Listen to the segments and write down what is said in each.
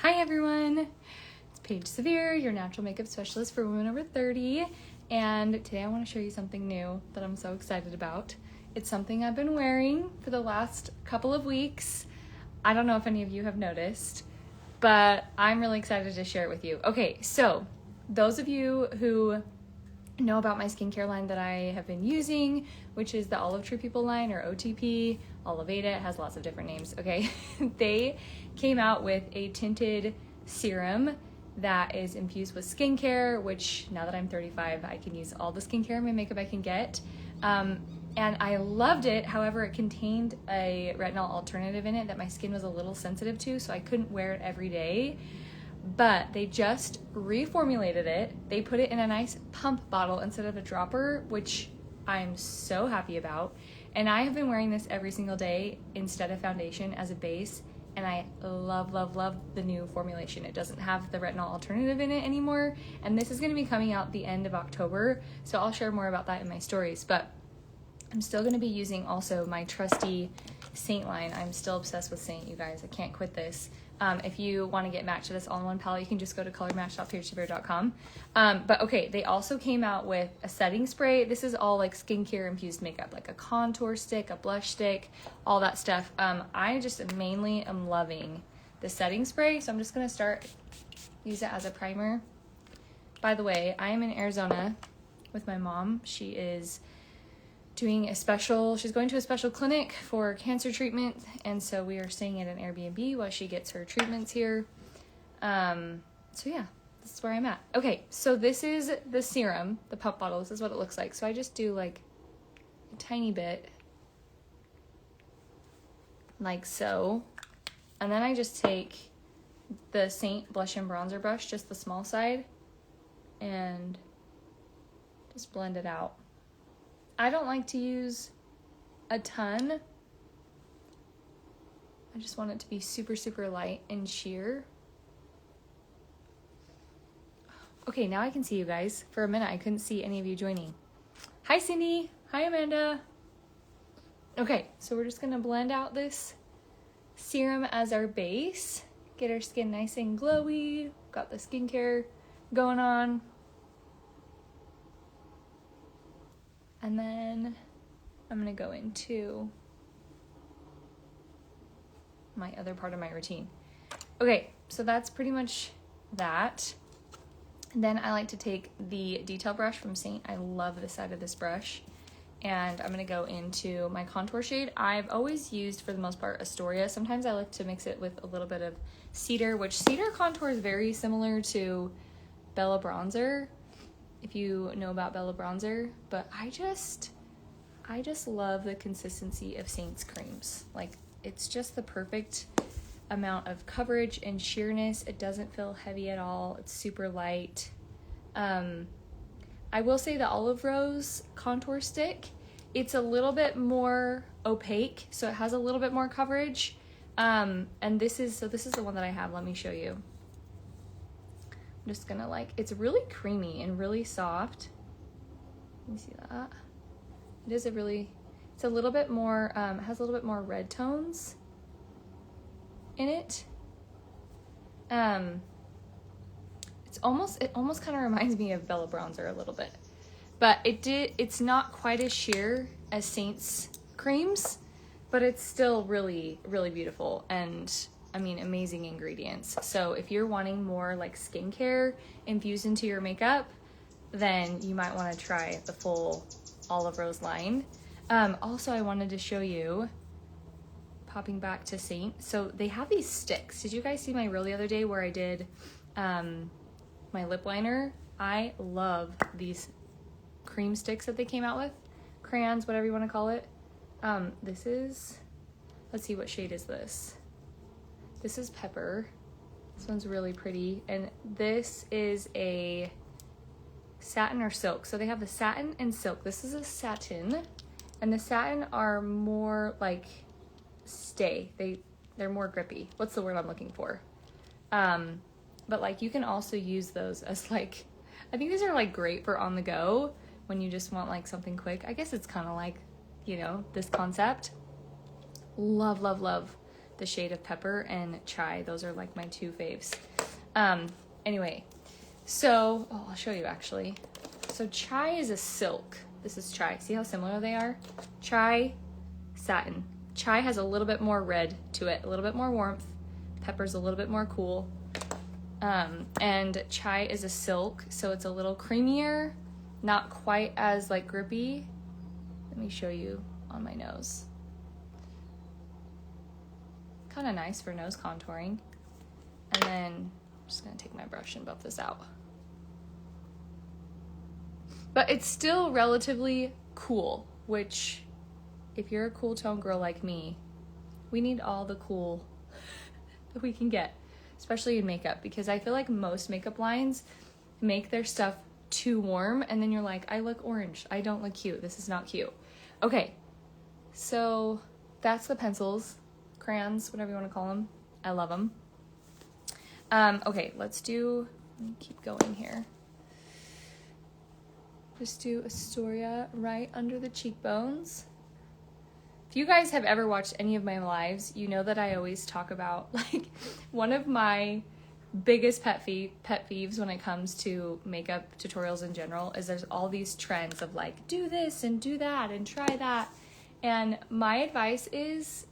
Hi everyone, it's Paige Severe, your natural makeup specialist for women over 30, and today I want to show you something new that I'm so excited about. It's something I've been wearing for the last couple of weeks. I don't know if any of you have noticed, but I'm really excited to share it with you. Okay, so those of you who know about my skincare line that I have been using, which is the Olive Tree People line, or OTP, Oliveda, it has lots of different names, okay? They came out with a tinted serum that is infused with skincare, which now that I'm 35, I can use all the skincare and my makeup I can get. And I loved it. However, it contained a retinol alternative in it that my skin was a little sensitive to, so I couldn't wear it every day. But they just reformulated it. They put it in a nice pump bottle instead of a dropper, which I'm so happy about. And I have been wearing this every single day instead of foundation as a base. And I love, love, love the new formulation. It doesn't have the retinol alternative in it anymore. And this is going to be coming out the end of October. So I'll share more about that in my stories. But I'm still going to be using also my trusty Seint line. I'm still obsessed with Seint, you guys. I can't quit this. If you want to get matched to this all-in-one palette, you can just go to colormatch.pagesevere.com. But okay, they also came out with a setting spray. This is all like skincare infused makeup, like a contour stick, a blush stick, all that stuff. I just mainly am loving the setting spray, so I'm just going to use it as a primer. By the way, I am in Arizona with my mom. She is she's going to a special clinic for cancer treatment, and so we are staying at an Airbnb while she gets her treatments here. So yeah, this is where I'm at. Okay, so this is the serum, the pump bottle. This is what it looks like. So I just do like a tiny bit, like so, and then I just take the Seint blush and bronzer brush, just the small side, and just blend it out. I don't like to use a ton. I just want it to be super, super light and sheer. Okay, now I can see you guys. For a minute, I couldn't see any of you joining. Hi, Cindy. Hi, Amanda. Okay, so we're just gonna blend out this serum as our base. Get our skin nice and glowy. Got the skincare going on. And then I'm going to go into my other part of my routine. Okay, so that's pretty much that. Then I like to take the detail brush from Seint. I love the side of this brush. And I'm going to go into my contour shade. I've always used, for the most part, Astoria. Sometimes I like to mix it with a little bit of cedar, which cedar contour is very similar to Bella Bronzer, if you know about Bella Bronzer, but I just love the consistency of Seint's creams. Like, it's just the perfect amount of coverage and sheerness. It doesn't feel heavy at all. It's super light. I will say the Olive Rose contour stick, it's a little bit more opaque, so it has a little bit more coverage. And this is the one that I have. Let me show you. I'm just gonna it's really creamy and really soft. Let me see that. It's a little bit more, it has a little bit more red tones in it. It almost kind of reminds me of Bella Bronzer a little bit, but it's not quite as sheer as Seint's creams, but it's still really, really beautiful. And I mean, amazing ingredients. So if you're wanting more like skincare infused into your makeup, then you might want to try the full Olive Rose line. Also, I wanted to show you, popping back to Seint. So they have these sticks. Did you guys see my reel the other day where I did my lip liner? I love these cream sticks that they came out with. Crayons, whatever you want to call it. Let's see, what shade is this? This is Pepper. This one's really pretty. And this is a satin or silk. So they have the satin and silk. This is a satin. And the satin are more like they're more grippy. What's the word I'm looking for? But like you can also use those as like, I think these are like great for on the go when you just want like something quick. I guess it's kind of like, you know, this concept. Love, love, love the shade of Pepper and Chai. Those are like my two faves. Anyway, so, I'll show you actually. So Chai is a silk. This is Chai. See how similar they are? Chai, satin. Chai has a little bit more red to it, a little bit more warmth. Pepper's a little bit more cool. And Chai is a silk, so it's a little creamier, not quite as like grippy. Let me show you on my nose. Kind of nice for nose contouring. And then I'm just gonna take my brush and buff this out. But it's still relatively cool, which if you're a cool tone girl like me, we need all the cool that we can get, especially in makeup, because I feel like most makeup lines make their stuff too warm and then you're like, I look orange. I don't look cute. This is not cute. Okay, so that's the pencils, crayons, whatever you want to call them. I love them. Okay, let me keep going here. Just do Astoria right under the cheekbones. If you guys have ever watched any of my lives, you know that I always talk about, like, one of my biggest pet peeves when it comes to makeup tutorials in general is there's all these trends of like, do this and do that and try that. And my advice is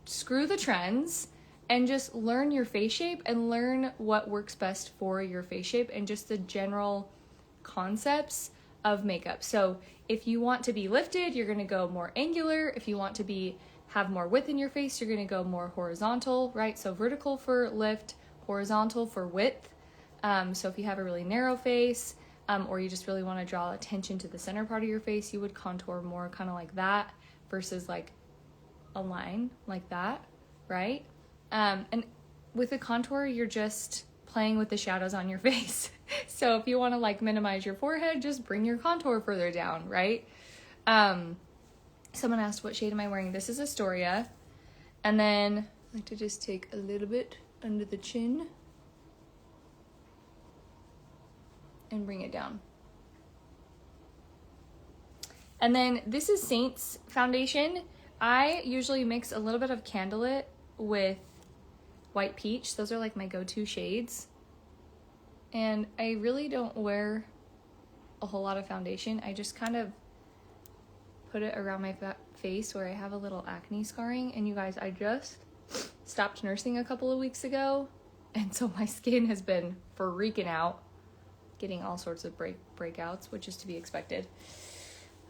screw the trends and just learn your face shape and learn what works best for your face shape and just the general concepts of makeup. So if you want to be lifted, you're going to go more angular. If you want to have more width in your face, you're going to go more horizontal, right? So vertical for lift, horizontal for width. So if you have a really narrow face, or you just really want to draw attention to the center part of your face, you would contour more kind of like that versus like a line like that, right? And with the contour, you're just playing with the shadows on your face. So if you want to like minimize your forehead, just bring your contour further down, right? Someone asked, what shade am I wearing? This is Astoria. And then I like to just take a little bit under the chin and bring it down. And then this is Seint's foundation. I usually mix a little bit of Candlelit with White Peach. Those are like my go-to shades. And I really don't wear a whole lot of foundation. I just kind of put it around my face where I have a little acne scarring. And you guys, I just stopped nursing a couple of weeks ago. And so my skin has been freaking out, getting all sorts of breakouts, which is to be expected.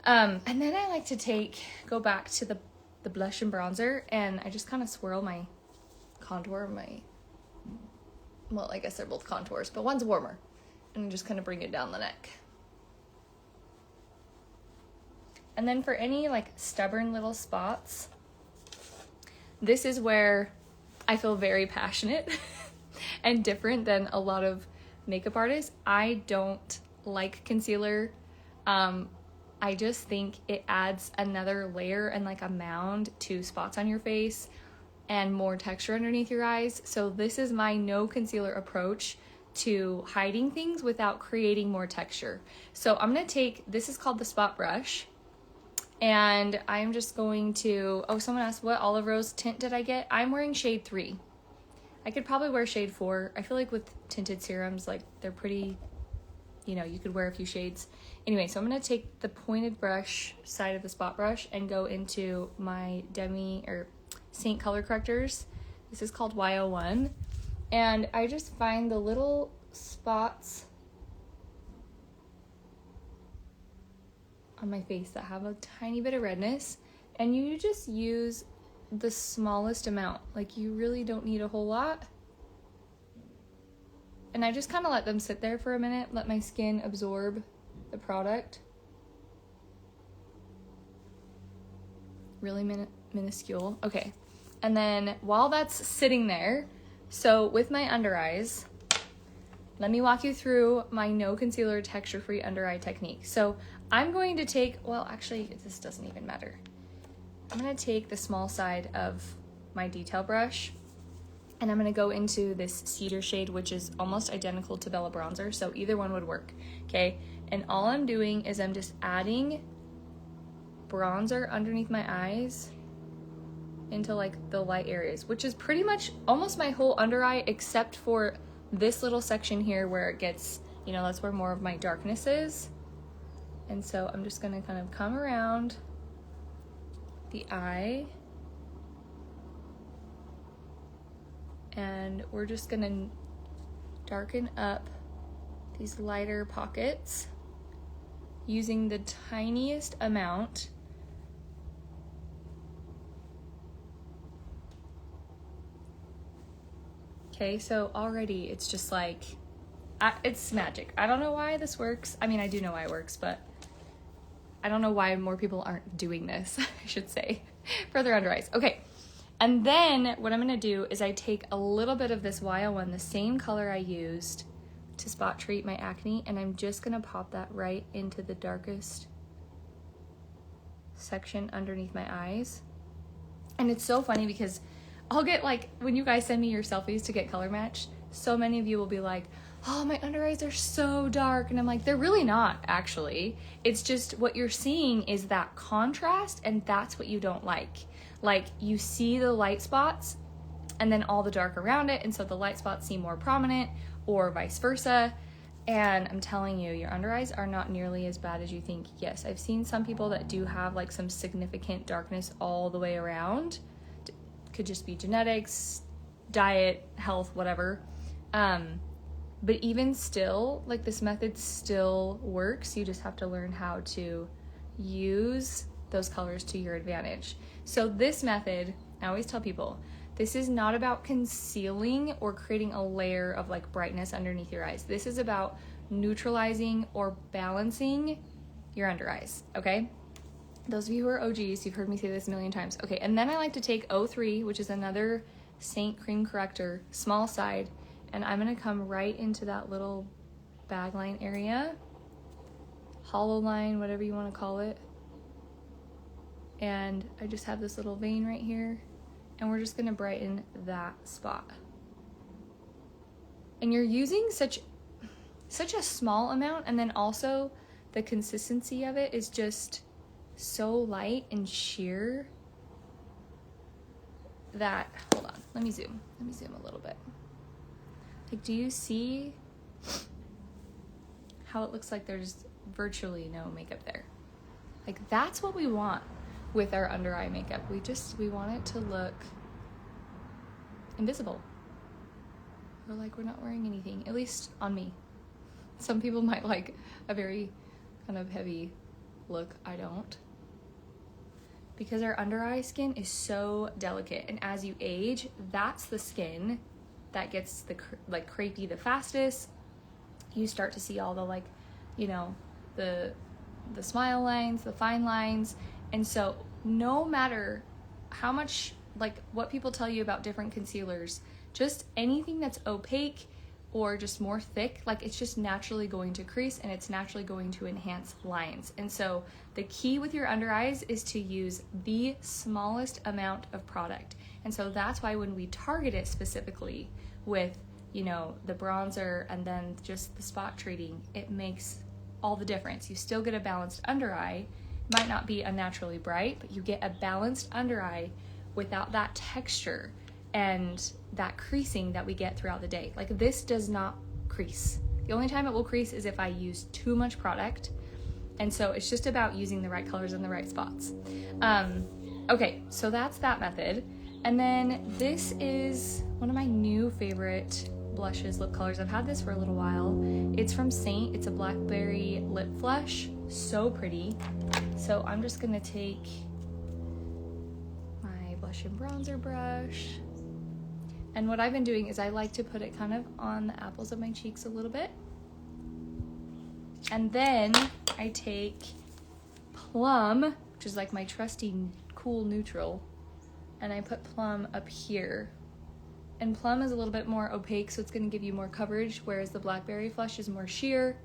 And then I like to go back to the blush and bronzer, and I just kind of swirl my contour, well, I guess they're both contours, but one's warmer, and just kind of bring it down the neck. And then for any like stubborn little spots, this is where I feel very passionate and different than a lot of makeup artists. I don't like concealer. I just think it adds another layer and like a mound to spots on your face and more texture underneath your eyes. So this is my no concealer approach to hiding things without creating more texture. So I'm gonna this is called the spot brush, and I'm just going to, someone asked what olive rose tint did I get? I'm wearing shade 3. I could probably wear shade 4. I feel like with tinted serums, like they're pretty, you could wear a few shades. Anyway, so I'm gonna take the pointed brush side of the spot brush and go into my Seint color correctors. This is called YO1. And I just find the little spots on my face that have a tiny bit of redness, and you just use the smallest amount. Like, you really don't need a whole lot. And I just kind of let them sit there for a minute, let my skin absorb the product. Really minuscule. Okay. And then while that's sitting there, so with my under eyes, let me walk you through my no concealer texture-free under eye technique. So I'm going to take, actually, this doesn't even matter. I'm going to take the small side of my detail brush, and I'm going to go into this cedar shade, which is almost identical to Bella Bronzer, so either one would work, okay? And all I'm doing is I'm just adding bronzer underneath my eyes into like the light areas, which is pretty much almost my whole under eye except for this little section here where it gets, you know, that's where more of my darkness is. And so I'm just gonna kind of come around the eye, and we're just gonna darken up these lighter pockets using the tiniest amount. Okay, so already it's just like, it's magic. I don't know why this works. I mean, I do know why it works, but I don't know why more people aren't doing this, I should say, for their under eyes. Okay, and then what I'm gonna do is I take a little bit of this YO1, the same color I used to spot treat my acne, and I'm just gonna pop that right into the darkest section underneath my eyes. And it's so funny because I'll get like, when you guys send me your selfies to get color matched, so many of you will be like, oh, my under eyes are so dark. And I'm like, they're really not, actually. It's just what you're seeing is that contrast, and that's what you don't like. Like, you see the light spots and then all the dark around it, and so the light spots seem more prominent, or vice versa. And I'm telling you, your under eyes are not nearly as bad as you think. Yes, I've seen some people that do have like some significant darkness all the way around. Could just be genetics, diet, health, whatever. But even still, like, this method still works. You just have to learn how to use those colors to your advantage. So this method, I always tell people, this is not about concealing or creating a layer of like brightness underneath your eyes. This is about neutralizing or balancing your under eyes, okay? Those of you who are OGs, you've heard me say this a million times. Okay, and then I like to take O3, which is another Seint cream corrector, small side, and I'm gonna come right into that little bag line area, hollow line, whatever you wanna call it. And I just have this little vein right here, and we're just gonna brighten that spot. And you're using such a small amount, and then also the consistency of it is just so light and sheer that, hold on, let me zoom a little bit. Like, do you see how it looks like there's virtually no makeup there? Like, that's what we want with our under eye makeup. We want it to look invisible, or like we're not wearing anything, at least on me. Some people might like a very kind of heavy look. I don't. Because our under eye skin is so delicate, and as you age, that's the skin that gets the like crepey the fastest. You start to see all the, like, you know, the smile lines, the fine lines. And so no matter how much, like, what people tell you about different concealers, just anything that's opaque or just more thick, like, it's just naturally going to crease, and it's naturally going to enhance lines. And so the key with your under eyes is to use the smallest amount of product. And so that's why when we target it specifically with, you know, the bronzer and then just the spot treating, it makes all the difference. You still get a balanced under eye. It might not be unnaturally bright, but you get a balanced under eye without that texture and that creasing that we get throughout the day. Like, this does not crease. The only time it will crease is if I use too much product. And so it's just about using the right colors in the right spots. Okay, so that's that method. And then this is one of my new favorite blushes, lip colors. I've had this for a little while. It's from Seint. It's a Blackberry lip flush. So pretty. So I'm just gonna take my blush and bronzer brush. And what I've been doing is I like to put it kind of on the apples of my cheeks a little bit. And then I take Plum, which is like my trusty cool neutral, and I put Plum up here. And Plum is a little bit more opaque, so it's gonna give you more coverage, whereas the Blackberry flush is more sheer.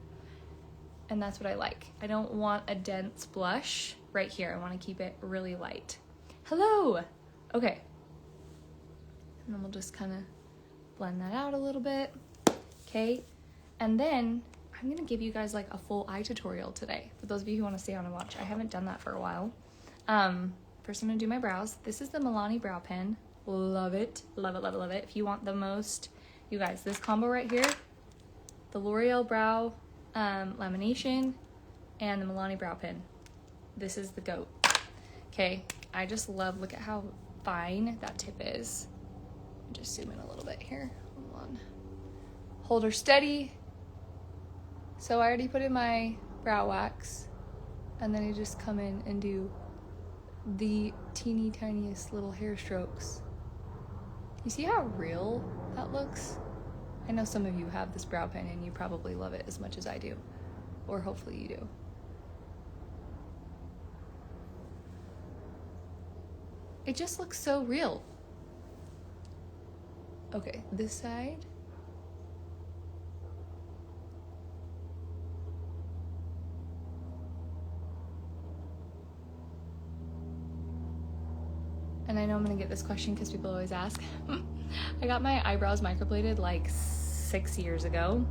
And that's what I like. I don't want a dense blush right here. I wanna keep it really light. Hello! Okay. And then we'll just kind of blend that out a little bit. Okay. And then I'm gonna give you guys like a full eye tutorial today, for those of you who wanna stay on and watch. I haven't done that for a while. For first I'm gonna do my brows. This is the Milani brow pen. Love it, love it, love it, love it. If you want the most, you guys, this combo right here, the L'Oreal brow lamination and the Milani brow pen. This is the GOAT. Okay, I just love, look at how fine that tip is. Just zoom in a little bit here. Hold on. Hold her steady. So I already put in my brow wax, and then I just come in and do the teeny tiniest little hair strokes. You see how real that looks? I know some of you have this brow pen and you probably love it as much as I do, or hopefully you do. It just looks so real. Okay, this side. And I know I'm gonna get this question because people always ask. I got my eyebrows microbladed like 6 years ago.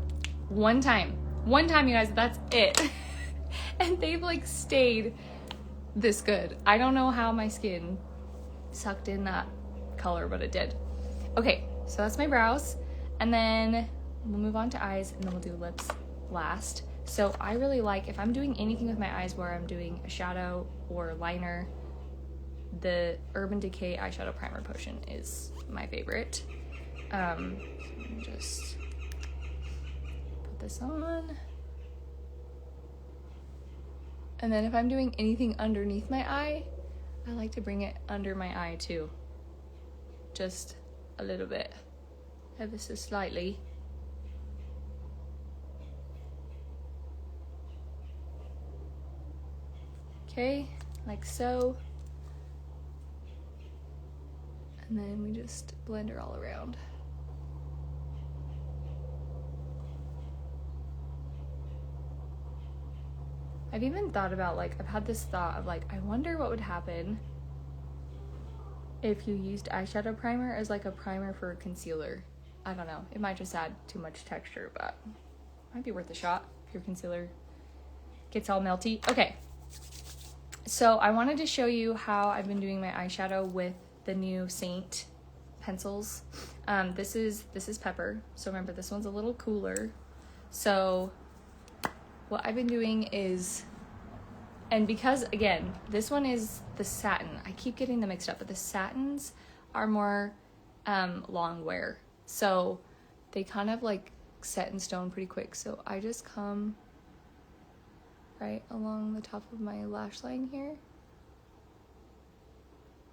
One time, you guys, that's it. And they've like stayed this good. I don't know how my skin sucked in that color, but it did. Okay, so that's my brows. And then we'll move on to eyes, and then we'll do lips last. So I really like, if I'm doing anything with my eyes where I'm doing a shadow or liner, the Urban Decay eyeshadow primer potion is my favorite. Just put this on. And then if I'm doing anything underneath my eye, I like to bring it under my eye too. Just a little bit, ever so slightly. Okay, like so. And then we just blend her all around. I've even thought about, like, I've had this thought of like, I wonder what would happen if you used eyeshadow primer as like a primer for a concealer. I don't know, it might just add too much texture, but it might be worth a shot if your concealer gets all melty. Okay, so I wanted to show you how I've been doing my eyeshadow with the new Seint pencils. This is Pepper, so remember this one's a little cooler. So what I've been doing is, and because again this one is the satin, I keep getting them mixed up, but the satins are more long wear, so they kind of like set in stone pretty quick. So I just come right along the top of my lash line here,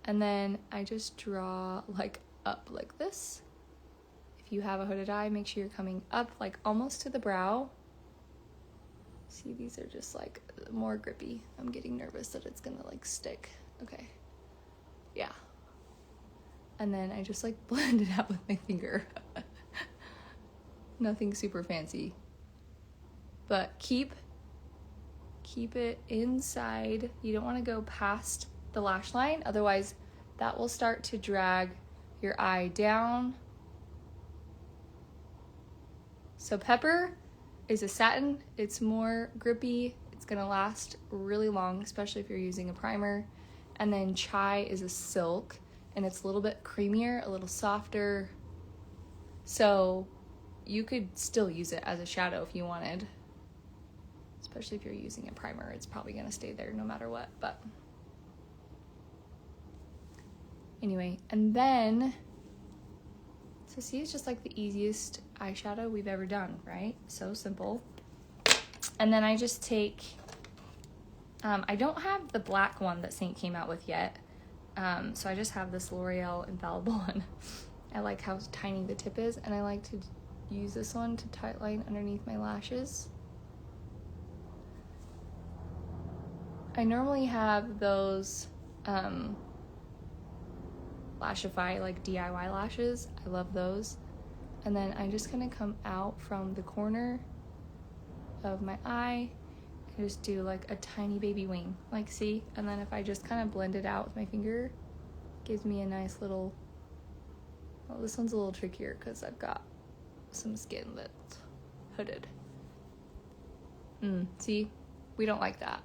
and then I just draw like up like this. If you have a hooded eye, make sure you're coming up like almost to the brow. See, these are just like more grippy. I'm getting nervous that it's gonna like stick. Okay, yeah. And then I just like blend it out with my finger. Nothing super fancy, but keep it inside. You don't want to go past the lash line, otherwise that will start to drag your eye down. So Pepper is a satin, it's more grippy, it's gonna last really long, especially if you're using a primer. And then Chai is a silk, and it's a little bit creamier, a little softer, so you could still use it as a shadow if you wanted, especially if you're using a primer. It's probably gonna stay there no matter what, but anyway. And then, so see, it's just like the easiest eyeshadow we've ever done, right? So simple. And then I just take, I don't have the black one that Seint came out with yet, so I just have this L'Oreal Infallible one. I like how tiny the tip is, and I like to use this one to tightline underneath my lashes. I normally have those Lashify like DIY lashes. I love those. And then I just kind of come out from the corner of my eye and just do like a tiny baby wing, like, see? And then if I just kind of blend it out with my finger, gives me a nice little, well, this one's a little trickier because I've got some skin that's hooded. See, we don't like that.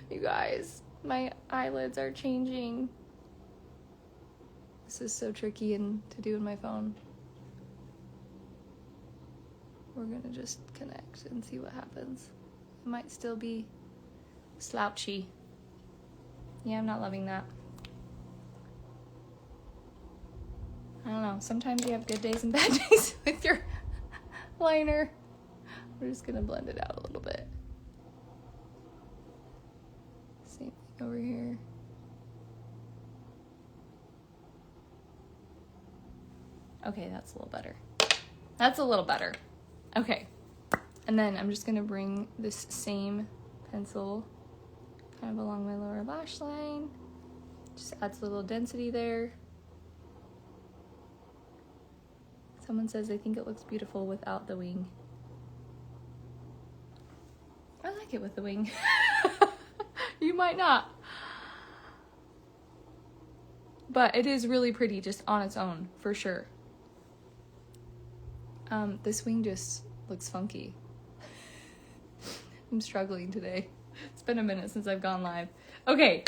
You guys, My eyelids are changing. This is so tricky and to do in my phone. We're gonna just connect and see what happens. It might still be slouchy. Yeah, I'm not loving that. I don't know. Sometimes you have good days and bad days with your liner. We're just gonna blend it out a little bit. Same thing over here. Okay, that's a little better. That's a little better. Okay. And then I'm just gonna bring this same pencil kind of along my lower lash line. Just adds a little density there. Someone says they think it looks beautiful without the wing. I like it with the wing. You might not. But it is really pretty just on its own, for sure. This wing just looks funky. I'm struggling today. It's been a minute since I've gone live. Okay,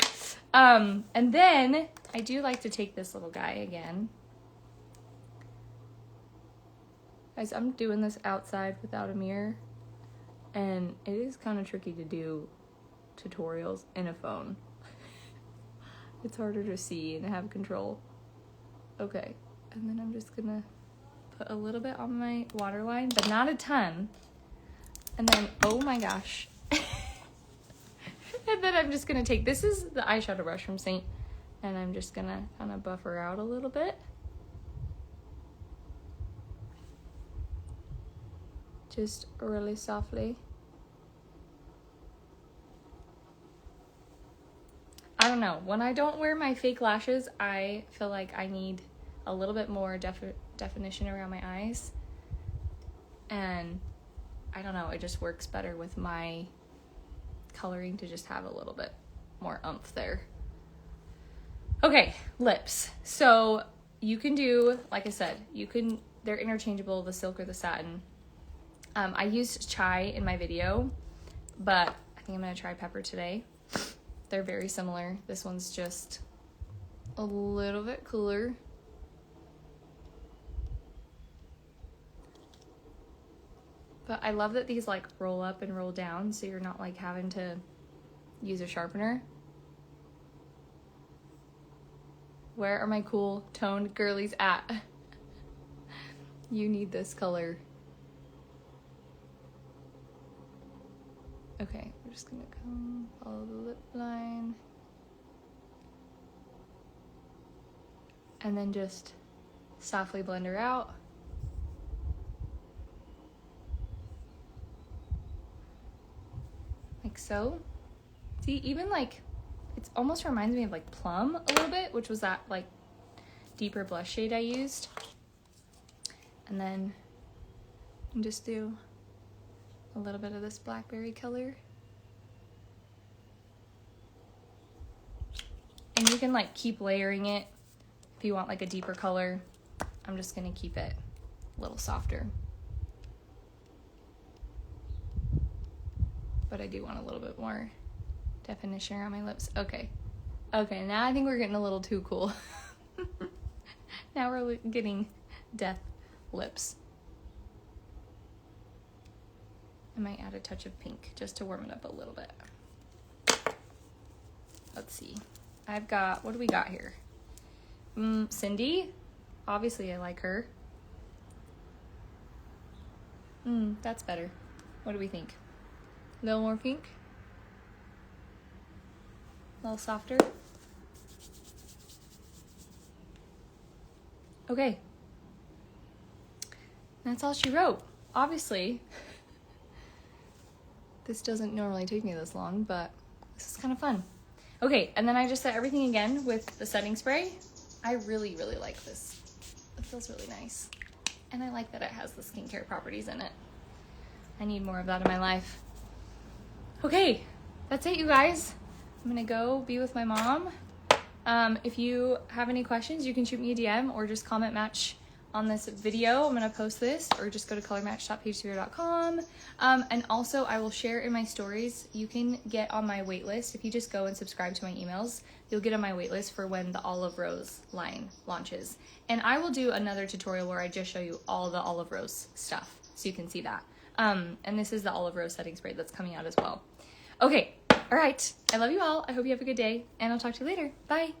and then I do like to take this little guy again. Guys, I'm doing this outside without a mirror, and it is kind of tricky to do tutorials in a phone. It's harder to see and have control. Okay, and then I'm just gonna put a little bit on my waterline, but not a ton. And then, oh my gosh. And then I'm just gonna take, this is the eyeshadow brush from Seint, and I'm just gonna kind of buff her out a little bit. Just really softly. I don't know, when I don't wear my fake lashes, I feel like I need a little bit more definition around my eyes. And I don't know, it just works better with my coloring to just have a little bit more oomph there. Okay, lips. So you can do, like I said, they're interchangeable, the silk or the satin. I used chai in my video, but I think I'm gonna try pepper today. They're very similar. This one's just a little bit cooler. But I love that these like roll up and roll down, so you're not like having to use a sharpener. Where are my cool toned girlies at? You need this color. Okay, we're just gonna come follow the lip line. And then just softly blend her out. Like so. See, even like, it almost reminds me of like Plum a little bit, which was that like deeper blush shade I used. And then you can just do a little bit of this Blackberry color. And you can like keep layering it if you want like a deeper color. I'm just gonna keep it a little softer. But I do want a little bit more definition around my lips. Okay, now I think we're getting a little too cool. Now we're getting death lips. I might add a touch of pink just to warm it up a little bit. Let's see. I've got, what do we got here? Cindy. Obviously I like her. That's better. What do we think? A little more pink? A little softer? Okay. That's all she wrote. Obviously, this doesn't normally take me this long, but this is kind of fun. Okay, and then I just set everything again with the setting spray. I really, really like this. It feels really nice. And I like that it has the skincare properties in it. I need more of that in my life. Okay, that's it, you guys. I'm gonna go be with my mom. If you have any questions, you can shoot me a DM or just comment match on this video. I'm gonna post this, or just go to colormatch.pagesevere.com. And also I will share in my stories. You can get on my wait list. If you just go and subscribe to my emails, you'll get on my wait list for when the Olive Rose line launches. And I will do another tutorial where I just show you all the Olive Rose stuff, so you can see that. And this is the Olive Rose setting spray that's coming out as well. Okay, all right. I love you all. I hope you have a good day, and I'll talk to you later. Bye.